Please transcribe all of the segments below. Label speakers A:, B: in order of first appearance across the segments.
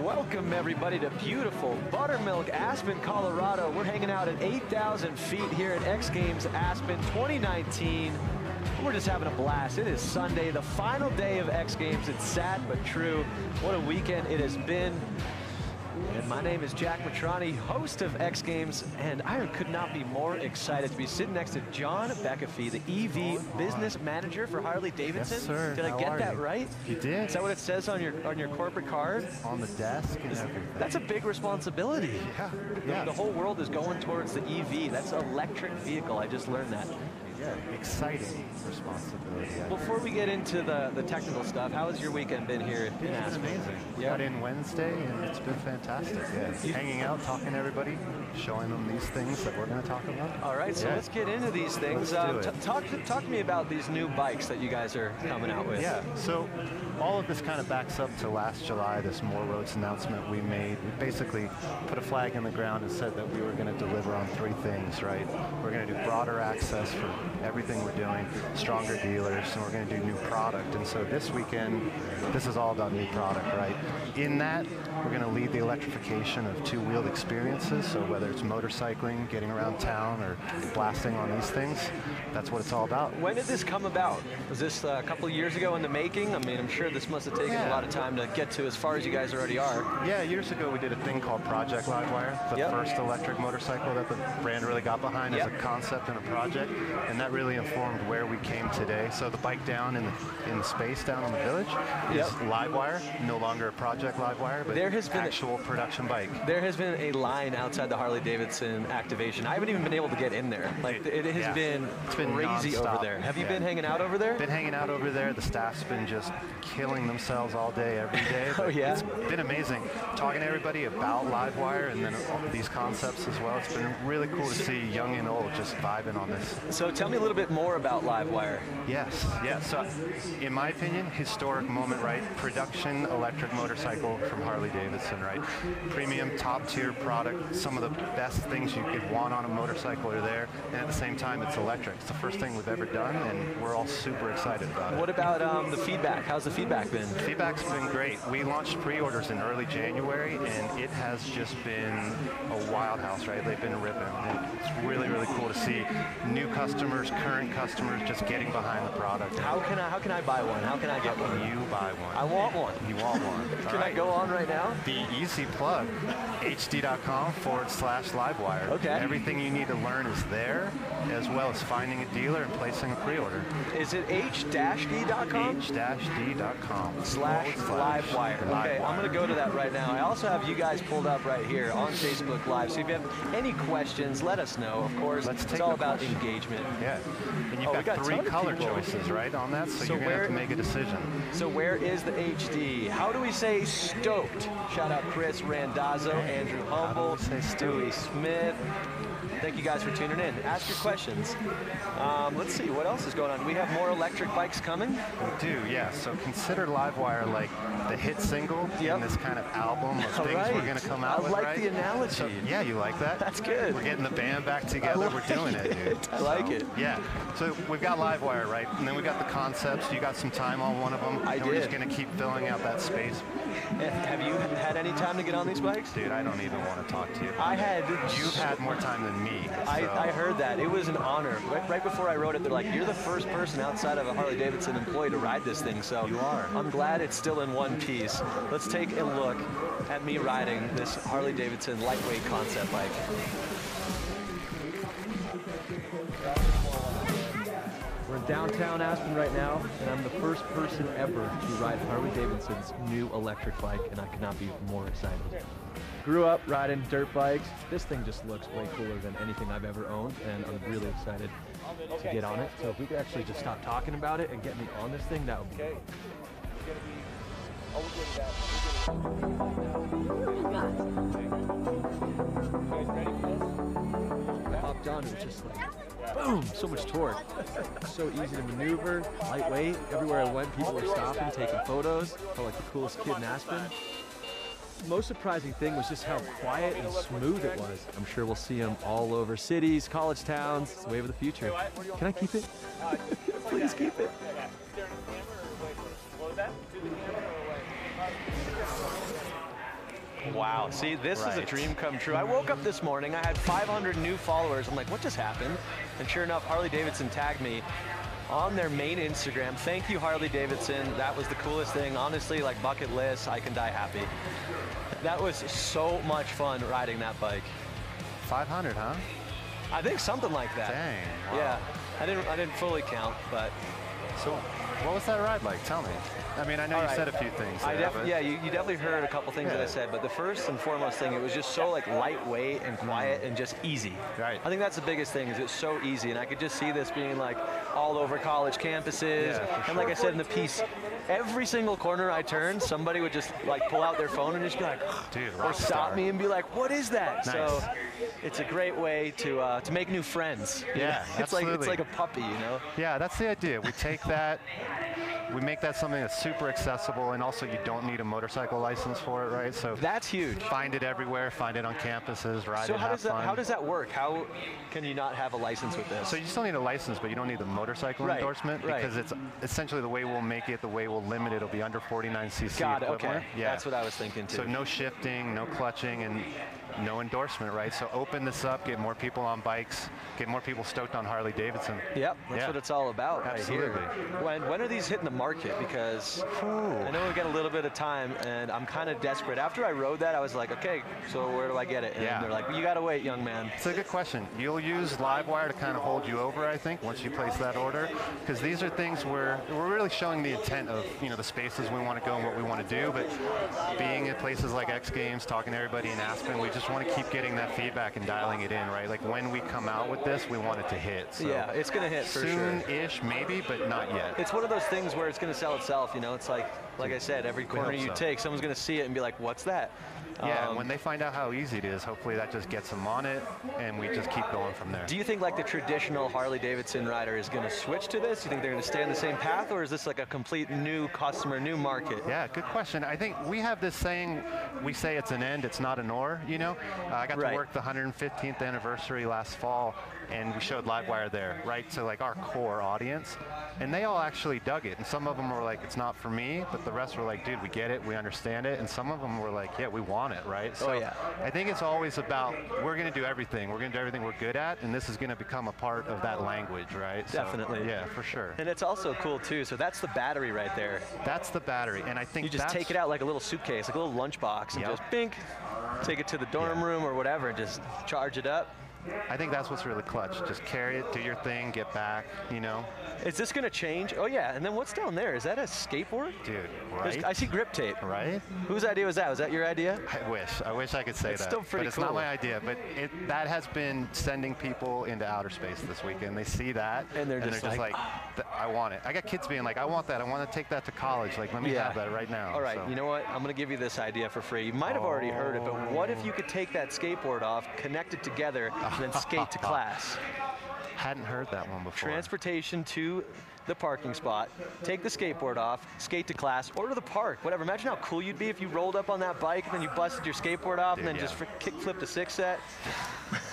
A: Welcome everybody to beautiful Buttermilk, Aspen, Colorado. We're hanging out at 8,000 feet here at X Games Aspen 2019. We're just having a blast. It is Sunday, the final day of X Games. It's sad but true. What a weekend it has been. And my name is Jack Matrani, host of X Games, and I could not be more excited to be sitting next to John Beckafee, the EV business manager for Harley-Davidson.
B: Yes, sir.
A: Did I get that right?
B: You did.
A: Is that what it says on your corporate card?
B: On the desk and everything.
A: That's a big responsibility.
B: Yeah.
A: The whole world is going towards the EV. That's an electric vehicle. I just learned that.
B: Yeah, exciting responsibility.
A: Before we get into the technical stuff, how has your weekend been here in Aspen?
B: It's been amazing.
A: Yeah.
B: Got in Wednesday and it's been fantastic. Yeah, hanging out, talking to everybody, showing them these things that we're going to talk about.
A: All right, so let's get into these things. Talk to me about these new bikes that you guys are coming out with.
B: Yeah, so all of this kind of backs up to last July, this More Roads announcement we made. We basically put a flag in the ground and said that we were going to deliver on three things, right? We're going to do broader access for everything we're doing, stronger dealers, and we're going to do new product. And so this weekend, this is all about new product, right? In that, we're going to lead the electrification of two-wheeled experiences. So whether it's motorcycling, getting around town, or blasting on these things, that's what it's all about.
A: When did this come about? Was this a couple of years ago in the making? I mean, I'm sure this must have taken a lot of time to get to as far as you guys already are.
B: Yeah, years ago we did a thing called Project Livewire, the first electric motorcycle that the brand really got behind as a concept and a project, and that really informed where we came today. So the bike down in the space down on the village is Livewire, no longer a Project Livewire, but there has been actual production bike.
A: There has been a line outside the Harley-Davidson activation. I haven't even been able to get in there. Like it has been crazy over there. Have you been hanging out over there?
B: Been hanging out over there. The staff's been just killing themselves all day, every day. It's been amazing. Talking to everybody about Livewire and then these concepts as well. It's been really cool to see young and old just vibing on this.
A: So tell me a little bit more about Livewire. Livewire.
B: Yes, yes. So, in my opinion, historic moment, right? Production electric motorcycle from Harley-Davidson, right? Premium, top-tier product. Some of the best things you could want on a motorcycle are there, and at the same time, it's electric. It's the first thing we've ever done, and we're all super excited about it.
A: What about the feedback? How's the feedback been?
B: Feedback's been great. We launched pre-orders in early January, and it has just been a wild house, right? They've been ripping. And it's really, really cool to see new customers, current customers just getting behind the product.
A: How can I buy one? How can I get one?
B: You buy one.
A: I want one.
B: You want one.
A: Can I go on right now?
B: The easy plug, hd.com/livewire.
A: Okay.
B: Everything you need to learn is there, as well as finding a dealer and placing a pre-order.
A: Is it h-d.com?
B: h-d.com/livewire.
A: Okay, I'm going to go to that right now. I also have you guys pulled up right here on Facebook Live. So if you have any questions, let us know. Of course, it's all about engagement.
B: Yeah. And you've got 3 color choices, right, on that, so you're going to have to make a decision.
A: So where is the HD? How do we say stoked? Shout out Chris Randazzo, Andrew Humble, Stewie Smith. Thank you guys for tuning in. Ask your questions. Let's see, what else is going on? Do we have more electric bikes coming?
B: We do, yeah. So consider Livewire like the hit single in this kind of album of things we're going to come out with,
A: I like the analogy.
B: So, yeah, you like that?
A: That's good.
B: We're getting the band back together. We're doing it, dude.
A: I like it.
B: Yeah. So we've got Livewire, right? And then we got the concepts. You got some time on one of them. We're just going to keep filling out that space.
A: Have you had any time to get on these bikes?
B: Dude, I don't even want to talk to you. You've had more time than me. So.
A: I heard that. It was an honor. Right before I wrote it, they're like, you're the first person outside of a Harley-Davidson employee to ride this thing. So
B: you are.
A: I'm glad it's still in one piece. Let's take a look at me riding this Harley-Davidson lightweight concept bike. We're in downtown Aspen right now, and I'm the first person ever to ride Harley-Davidson's new electric bike, and I could not be more excited. Grew up riding dirt bikes. This thing just looks way cooler than anything I've ever owned, and I'm really excited to get on it. So if we could actually just stop talking about it and get me on this thing, that would be great. I hopped on, it was just like, boom, so much torque. So easy to maneuver, lightweight. Everywhere I went, people were stopping, taking photos. Felt like the coolest kid in Aspen. Most surprising thing was just how quiet and smooth it was. I'm sure we'll see them all over cities, college towns. It's the wave of the future. Can I keep it? Please keep it. Wow, see, this is a dream come true. I woke up this morning, I had 500 new followers. I'm like, what just happened? And sure enough, Harley-Davidson tagged me on their main Instagram. Thank you, Harley-Davidson. That was the coolest thing. Honestly, like bucket list, I can die happy. That was so much fun riding that bike.
B: 500, huh?
A: I think something like that.
B: Dang. Wow.
A: Yeah, I didn't fully count, but.
B: So, what was that ride like? Tell me. I mean, I know you said a few things.
A: Yeah, you definitely heard a couple things that I said, but the first and foremost thing, it was just so like lightweight and quiet and just easy.
B: Right.
A: I think that's the biggest thing, is it's so easy, and I could just see this being like all over college campuses. And like I said in the piece, every single corner I turned, somebody would just like pull out their phone and just be like,
B: dude,
A: or stop me and be like, what is that?
B: Nice.
A: So it's a great way to make new friends.
B: Yeah,
A: it's like a puppy, you know?
B: Yeah, that's the idea. We take that, we make that something that's super accessible, and also you don't need a motorcycle license for it, right? So
A: that's huge.
B: Find it everywhere, find it on campuses, ride it, have fun.
A: How does that work? How can you not have a license with this?
B: So you still need a license, but you don't need the motorcycle endorsement, because it's essentially the way we'll make it, the way we'll limit it, it'll be under 49cc
A: Got it,
B: equivalent.
A: okay.
B: Yeah.
A: That's what I was thinking too.
B: So no shifting, no clutching, and no endorsement, right? So open this up, get more people on bikes, get more people stoked on Harley-Davidson.
A: Yep, that's what it's all about.
B: Absolutely.
A: Right here. When are these hitting the market? Because I know we've got a little bit of time, and I'm kind of desperate. After I rode that, I was like, okay, so where do I get it? And they're like, well, you got to wait, young man.
B: It's a good question. You'll use Livewire to kind of hold you over, I think, once you place that order, because these are things where we're really showing the intent of, you know, the spaces we want to go and what we want to do, but being at places like X Games, talking to everybody in Aspen, we just want to keep getting that feedback and dialing it in, right? Like when we come out with this, we want it to hit. So
A: yeah, it's going to hit for sure.
B: Soon-ish, maybe, but not yet.
A: It's one of those things where it's going to sell itself, you know? It's like I said, every corner you take, someone's going to see it and be like, what's that?
B: Yeah, when they find out how easy it is, hopefully that just gets them on it, and we just keep going from there.
A: Do you think like the traditional Harley-Davidson rider is going to switch to this? Do you think they're going to stay on the same path, or is this like a complete new customer, new market?
B: Yeah, good question. I think we have this saying, we say it's an end, it's not an or, you know? I got to work the 115th anniversary last fall, and we showed Livewire there, right? So like our core audience, and they all actually dug it. And some of them were like, it's not for me, but the rest were like, dude, we get it, we understand it. And some of them were like, yeah, we want it, right? So I think it's always about, we're going to do everything. We're going to do everything we're good at, and this is going to become a part of that language, right?
A: Definitely.
B: So, yeah, for sure.
A: And it's also cool too. So that's the battery right there.
B: That's the battery, and I think
A: you just take it out like a little suitcase, like a little lunchbox, and just bink, take it to the dorm room or whatever, and just charge it up.
B: I think that's what's really clutch. Just carry it, do your thing, get back, you know.
A: Is this going to change? Oh, yeah. And then what's down there? Is that a skateboard?
B: Dude, right?
A: I see grip tape.
B: Right?
A: Whose idea was that? Was that your idea?
B: I wish I could say
A: it's
B: that.
A: Still pretty
B: but it's
A: cool.
B: not my idea. But that has been sending people into outer space this weekend. They see that,
A: and they're just like
B: I want it. I got kids being like, I want that. I want to take that to college. Like, let me have that right now.
A: All right, you know what? I'm going to give you this idea for free. You might have already heard it, but what if you could take that skateboard off, connect it together, and then skate to class?
B: Hadn't heard that one before.
A: Transportation to the parking spot, take the skateboard off, skate to class, or to the park, whatever. Imagine how cool you'd be if you rolled up on that bike and then you busted your skateboard off and then just kick flipped a six set.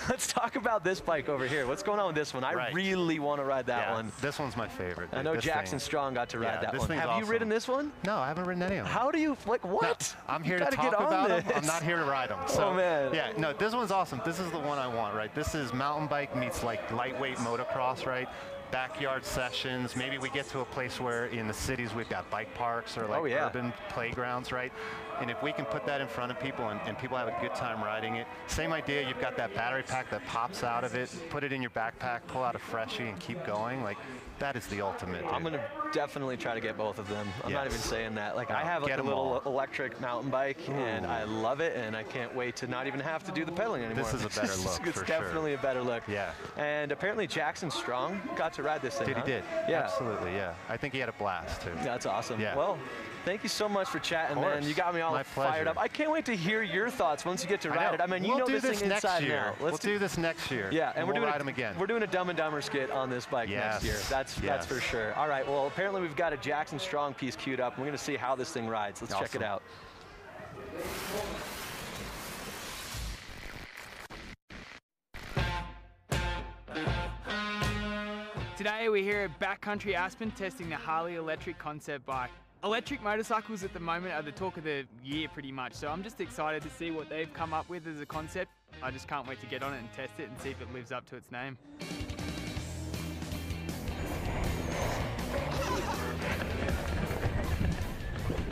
A: Let's talk about this bike over here. What's going on with this one? I really want to ride that one.
B: This one's my favorite.
A: I know Jackson Strong got to ride that one. Have you ridden this one?
B: No, I haven't ridden any of them.
A: How do you, like, what?
B: No, I'm here to talk about them. I'm not here to ride them. So,
A: oh, man.
B: Yeah, no, this one's awesome. This is the one I want, right? This is mountain bike meets like lightweight motocross, right? Backyard sessions. Maybe we get to a place where in the cities we've got bike parks or like urban playgrounds, right? And if we can put that in front of people and people have a good time riding it, same idea, you've got that battery pack that pops out of it, put it in your backpack, pull out a freshie and keep going. Like, that is the ultimate. Dude.
A: I'm going to definitely try to get both of them. I'm not even saying that. Like, I have like a little electric mountain bike and I love it, and I can't wait to not even have to do the pedaling anymore.
B: This is a better look.
A: It's definitely a better look.
B: Yeah.
A: And apparently Jackson Strong got to ride this thing.
B: He did. Yeah. Absolutely, yeah. I think he had a blast too.
A: That's awesome.
B: Yeah.
A: Well, thank you so much for chatting, man. You got me all fired up. I can't wait to hear your thoughts once you get to ride it. I mean, you know this thing inside and out.
B: We'll do this next year.
A: Yeah, and
B: we'll ride them again.
A: We're doing a Dumb and Dumber skit on this bike next year. That's for sure. All right, well, apparently we've got a Jackson Strong piece queued up. We're going to see how this thing rides. Let's check it out.
C: Today we're here at Backcountry Aspen testing the Harley electric concept bike. Electric motorcycles at the moment are the talk of the year pretty much, so I'm just excited to see what they've come up with as a concept. I just can't wait to get on it and test it and see if it lives up to its name.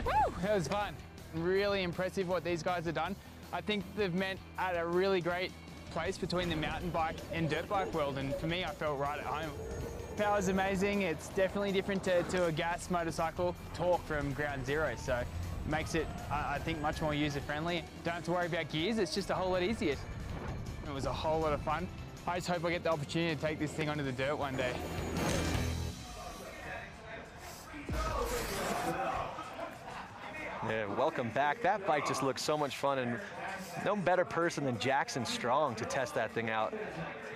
C: Woo! That was fun. Really impressive what these guys have done. I think they've met at a really great place between the mountain bike and dirt bike world, and for me I felt right at home. Power's amazing. It's definitely different to a gas motorcycle. Torque from ground zero, so it makes it, I think, much more user-friendly. Don't have to worry about gears, it's just a whole lot easier. It was a whole lot of fun. I just hope I get the opportunity to take this thing onto the dirt one day.
A: Yeah, welcome back. That bike just looks so much fun, and no better person than Jackson Strong to test that thing out.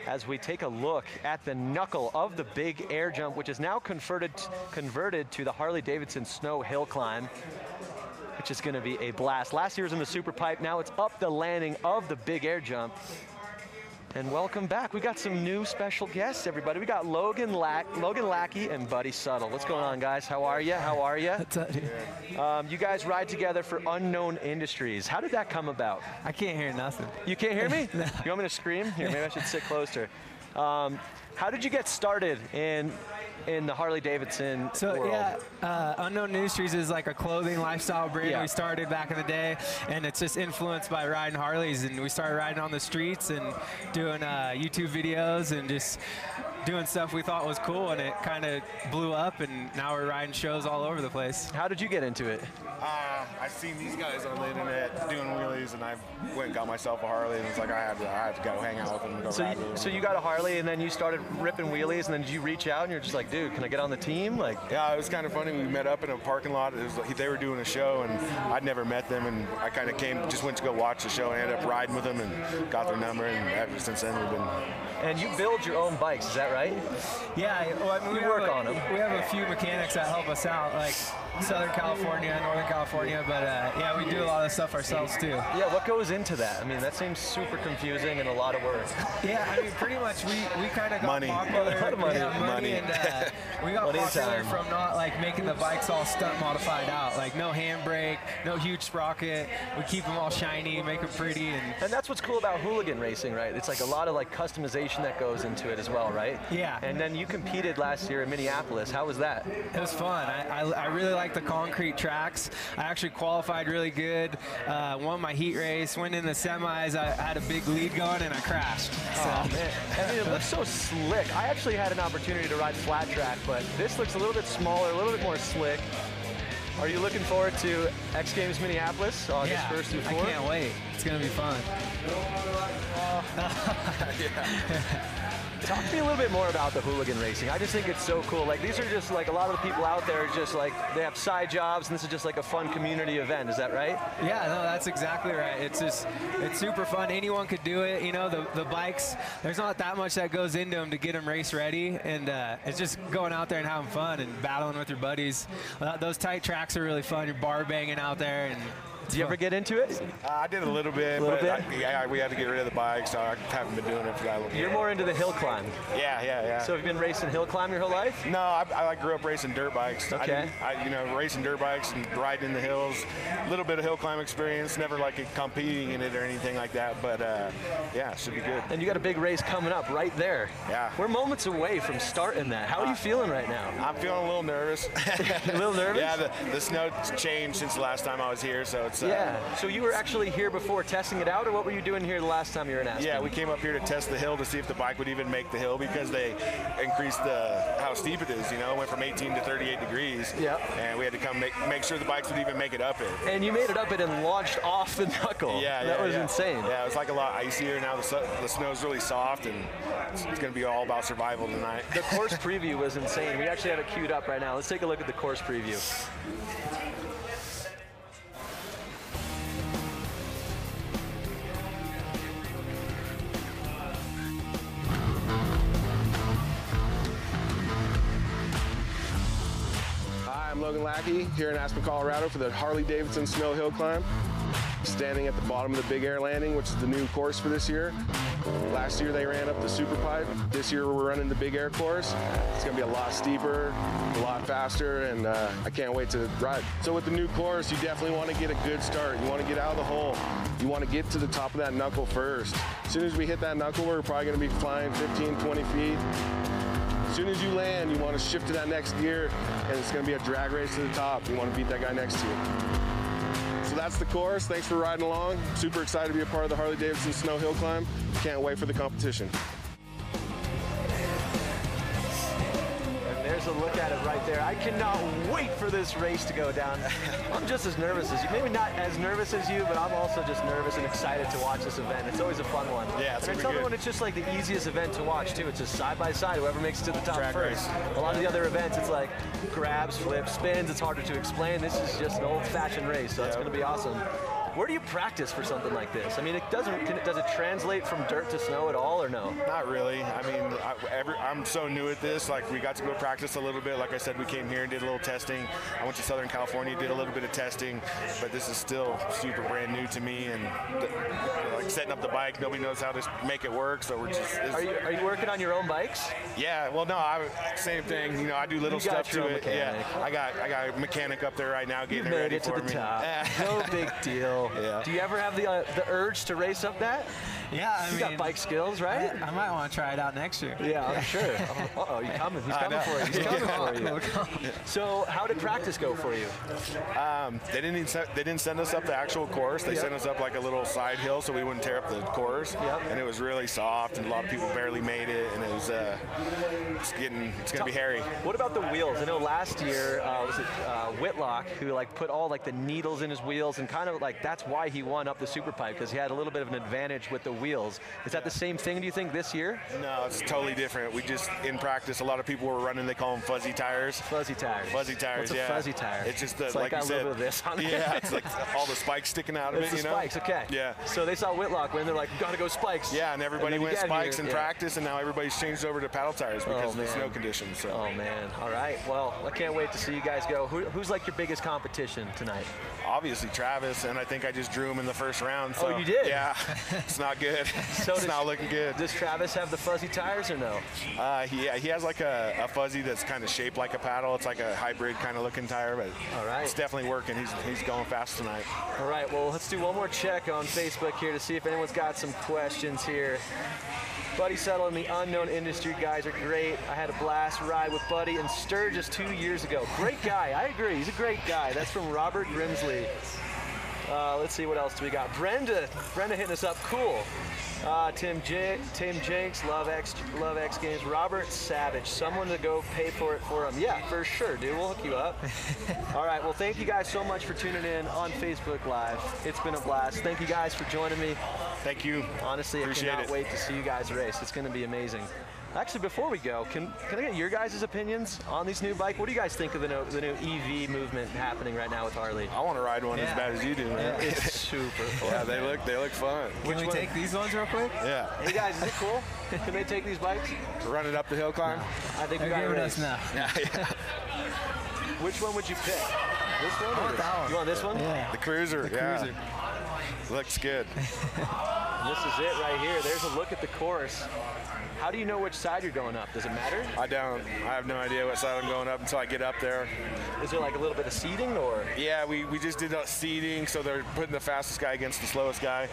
A: As we take a look at the knuckle of the big air jump, which is now converted to the Harley-Davidson snow hill climb, which is going to be a blast. Last year was in the super pipe, now it's up the landing of the big air jump. And welcome back. We got some new special guests, everybody. We got Logan Lackey and Buddy Suttle. What's going on, guys? How are you? How are you?
D: What's up, dude?
A: You guys ride together for Unknown Industries. How did that come about?
D: I can't hear nothing.
A: You can't hear me?
D: No.
A: You want me to scream? Here, maybe I should sit closer. How did you get started in the Harley-Davidson world?
D: Unknown Industries is like a clothing lifestyle brand we started back in the day, and it's just influenced by riding Harleys, and we started riding on the streets and doing YouTube videos and just doing stuff we thought was cool, and it kind of blew up, and now we're riding shows all over the place.
A: How did you get into it?
E: I've seen these guys on the internet doing wheelies, and I went and got myself a Harley, and it's like I had to go hang out with them and go ride with them.
A: So you got a Harley, and then you started ripping wheelies, and then did you reach out, and you're just like, dude, can I get on the team? Like,
E: yeah, it was kind of funny. We met up in a parking lot. It was like they were doing a show, and I'd never met them, and I kind of just went to go watch the show, and ended up riding with them, and got their number, and ever since then we've been.
A: And you build your own bikes, is that right?
D: Yeah, well, I mean,
A: we work on them.
D: We have a few mechanics that help us out, like Southern California, Northern California, but yeah, we do a lot of stuff ourselves too.
A: Yeah, what goes into that? I mean, that seems super confusing and a lot of work.
D: Yeah, I mean, pretty much we kind of got popular.
A: A lot of money.
D: Yeah, money. And we got popular from not like making the bikes all stunt modified out, like no handbrake, no huge sprocket. We keep them all shiny, make them pretty.
A: And that's what's cool about hooligan racing, right? It's like a lot of like customization that goes into it as well, right?
D: Yeah.
A: And then you competed last year in Minneapolis. How was that?
D: It was fun. I really liked the concrete tracks. I actually qualified really good, won my heat race, went in the semis. I had a big lead going and I crashed.
A: Oh, man. I mean, it looks so slick. I actually had an opportunity to ride flat track, but this looks a little bit smaller, a little bit more slick. Are you looking forward to X Games Minneapolis August 1st through 4th?
D: I can't wait. It's going to be fun.
A: Talk to me a little bit more about the hooligan racing. I just think it's so cool. Like, these are just like a lot of the people out there just like they have side jobs, and this is just like a fun community event. Is that right?
D: Yeah, no, that's exactly right. It's super fun. Anyone could do it. You know, the bikes, there's not that much that goes into them to get them race ready, and it's just going out there and having fun and battling with your buddies. Those tight tracks are really fun. You're bar banging out there, and
A: did you ever get into it?
E: I did a little bit, yeah, we had to get rid of the bike, so I haven't been doing it for that long.
A: You're more into the hill climb.
E: Yeah.
A: So have you been racing hill climb your whole life?
E: No, I grew up racing dirt bikes.
A: Okay.
E: Racing dirt bikes and riding in the hills. A little bit of hill climb experience, never like competing in it or anything like that, but yeah, should be good.
A: And you got a big race coming up right there.
E: Yeah.
A: We're moments away from starting that. How are you feeling right now?
E: I'm feeling a little nervous.
A: A little nervous?
E: Yeah, the snow changed since the last time I was here, so it's
A: yeah. So you were actually here before testing it out, or what were you doing here the last time you were in Aspen?
E: Yeah, we came up here to test the hill to see if the bike would even make the hill, because they increased how steep it is. You know, it went from 18 to 38 degrees.
A: Yeah.
E: And we had to come make sure the bikes would even make it up it.
A: And you made it up it and launched off the knuckle.
E: Yeah,
A: that was insane.
E: Yeah, it was like a lot icier. Now the snow's really soft, and it's going to be all about survival tonight.
A: The course preview was insane. We actually have it queued up right now. Let's take a look at the course preview.
F: I'm Logan Lackey here in Aspen, Colorado for the Harley-Davidson Snow Hill Climb. Standing at the bottom of the Big Air Landing, which is the new course for this year. Last year they ran up the Super Pipe. This year we're running the Big Air course. It's gonna be a lot steeper, a lot faster, and I can't wait to ride. So with the new course, you definitely wanna get a good start. You wanna get out of the hole. You wanna get to the top of that knuckle first. As soon as we hit that knuckle, we're probably gonna be flying 15, 20 feet. As soon as you land, you want to shift to that next gear, and it's going to be a drag race to the top. You want to beat that guy next to you. So that's the course. Thanks for riding along. Super excited to be a part of the Harley-Davidson Snow Hill Climb. Can't wait for the competition.
A: There's a look at it right there. I cannot wait for this race to go down. I'm just as nervous as you. Maybe not as nervous as you, but I'm also just nervous and excited to watch this event. It's always a fun one.
E: Yeah, it's
A: another
E: good.
A: one. It's just like the easiest event to watch too. It's just side by side. Whoever makes it to the top
E: Track
A: first.
E: race.
A: A lot of the other events, it's like grabs, flips, spins. It's harder to explain. This is just an old-fashioned race, so it's going to be awesome. Where do you practice for something like this? I mean, does it translate from dirt to snow at all, or no?
E: Not really. I mean, I'm so new at this. Like, we got to go practice a little bit. Like I said, we came here and did a little testing. I went to Southern California, did a little bit of testing, but this is still super brand new to me. And like setting up the bike, nobody knows how to make it work. So we're just.
A: Are you working on your own bikes?
E: Yeah. Well, no. Same thing. You know, I do little stuff to it.
A: Mechanic.
E: Yeah. I got a mechanic up there right now getting it ready for me.
A: You made it to the top. No big deal.
E: Yeah.
A: Do you ever have the urge to race up that?
D: Yeah, I
A: You
D: mean,
A: got bike skills, right?
D: I might want to try it out next year.
A: Yeah, I'm sure. Uh-oh, he's coming. He's coming for you. He's coming for you. So how did practice go for you?
E: They didn't send us up the actual course. They sent us up like a little side hill so we wouldn't tear up the course.
A: Yep.
E: And it was really soft, and a lot of people barely made it, and it was it's gonna be hairy.
A: What about the wheels? I know last year was it Whitlock who like put all like the needles in his wheels, and kind of like that's why he won up the super pipe, because he had a little bit of an advantage with the wheels. Is that the same thing, do you think, this year?
E: No, it's totally different. We just, in practice, a lot of people were running, they call them fuzzy tires.
A: Fuzzy tires.
E: Fuzzy tires,
A: What's a fuzzy tire?
E: It's just the,
A: it's
E: like
A: got
E: you
A: a
E: said.
A: little bit of this on it.
E: Yeah, it's like all the spikes sticking out of
A: It's
E: it,
A: the
E: you know?
A: spikes, okay.
E: Yeah.
A: So they saw Whitlock win, they're like, gotta go spikes.
E: Yeah, and everybody
A: then you
E: went
A: get
E: spikes
A: here,
E: in practice, and now everybody's changed over to paddle tires because of the snow conditions. So.
A: Oh, man. All right. Well, I can't wait to see you guys go. Who's like your biggest competition tonight?
E: Obviously Travis, and I think I just drew him in the first round. So,
A: Oh, you did?
E: Yeah, it's not good.
A: So
E: it's not looking good.
A: Does Travis have the fuzzy tires or no?
E: He has like a fuzzy that's kind of shaped like a paddle. It's like a hybrid kind of looking tire, but
A: All right.
E: it's definitely working. He's going fast tonight.
A: All right, well, let's do one more check on Facebook here to see if anyone's got some questions here. Buddy Settle and the Unknown Industry guys are great. I had a blast ride with Buddy in Sturgis 2 years ago. Great guy, I agree. He's a great guy. That's from Robert Grimsley. Let's see, what else do we got? Brenda hitting us up. Cool. Tim Jenks, Love X Games. Robert Savage, someone to go pay for it for him. Yeah, for sure, dude. We'll hook you up. All right, well, thank you guys so much for tuning in on Facebook Live. It's been a blast. Thank you guys for joining me.
E: Thank you.
A: Honestly,
E: Appreciate
A: I cannot
E: it.
A: wait to see you guys race. It's going to be amazing. Actually, before we go, can I get your guys' opinions on these new bikes? What do you guys think of the new EV movement happening right now with Harley?
E: I want to ride one as bad as you do, man.
A: It's super fun.
E: Yeah, they look fun.
D: Can we take these ones real quick?
E: Yeah.
A: Hey guys, is it cool? Can they take these bikes?
E: Run it up the hill climb.
A: I think we
D: They're
A: got
D: giving
A: a
D: us
A: race.
D: now.
E: Yeah.
A: Which one would you pick? This one or this?
D: that one.
A: You want this one?
D: Yeah.
E: The Cruiser.
D: The Cruiser.
E: Looks good.
A: This is it right here. There's a look at the course. How do you know which side you're going up? Does it matter?
E: I don't. I have no idea what side I'm going up until I get up there.
A: Is there like a little bit of seating or?
E: Yeah, we just did seating, so they're putting the fastest guy against the slowest guy,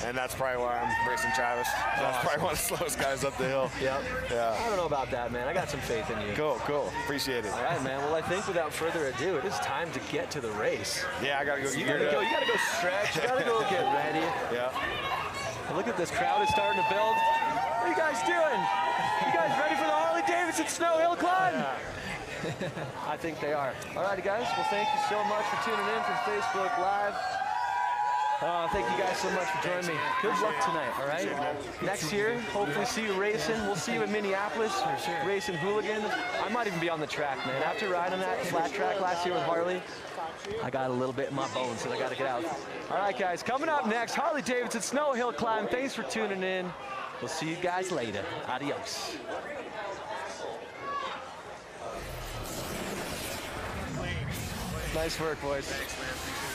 E: and that's probably why I'm racing Travis. So that's probably one of the slowest guys up the hill.
A: Yep.
E: Yeah.
A: I don't know about that, man. I got some faith in you.
E: Cool. Appreciate it.
A: All right, man. Well, I think without further ado, it is time to get to the race.
E: Yeah, I gotta go.
A: You gotta go stretch. You gotta go get ready.
E: Yeah.
A: Look at this crowd is starting to build. What are you guys doing? You guys ready for the Harley-Davidson snow hill climb? I think they are. All righty, guys. Well, thank you so much for tuning in from Facebook Live. Thank you guys so much for joining me. Good luck tonight, all right? Next year, hopefully see you racing. We'll see you in Minneapolis, racing Hooligan. I might even be on the track, man. After riding that flat track last year with Harley, I got a little bit in my bones that I got to get out. All right, guys, coming up next, Harley-Davidson Snow Hill Climb. Thanks for tuning in. We'll see you guys later. Adios. Nice work, boys.
E: Thanks, man.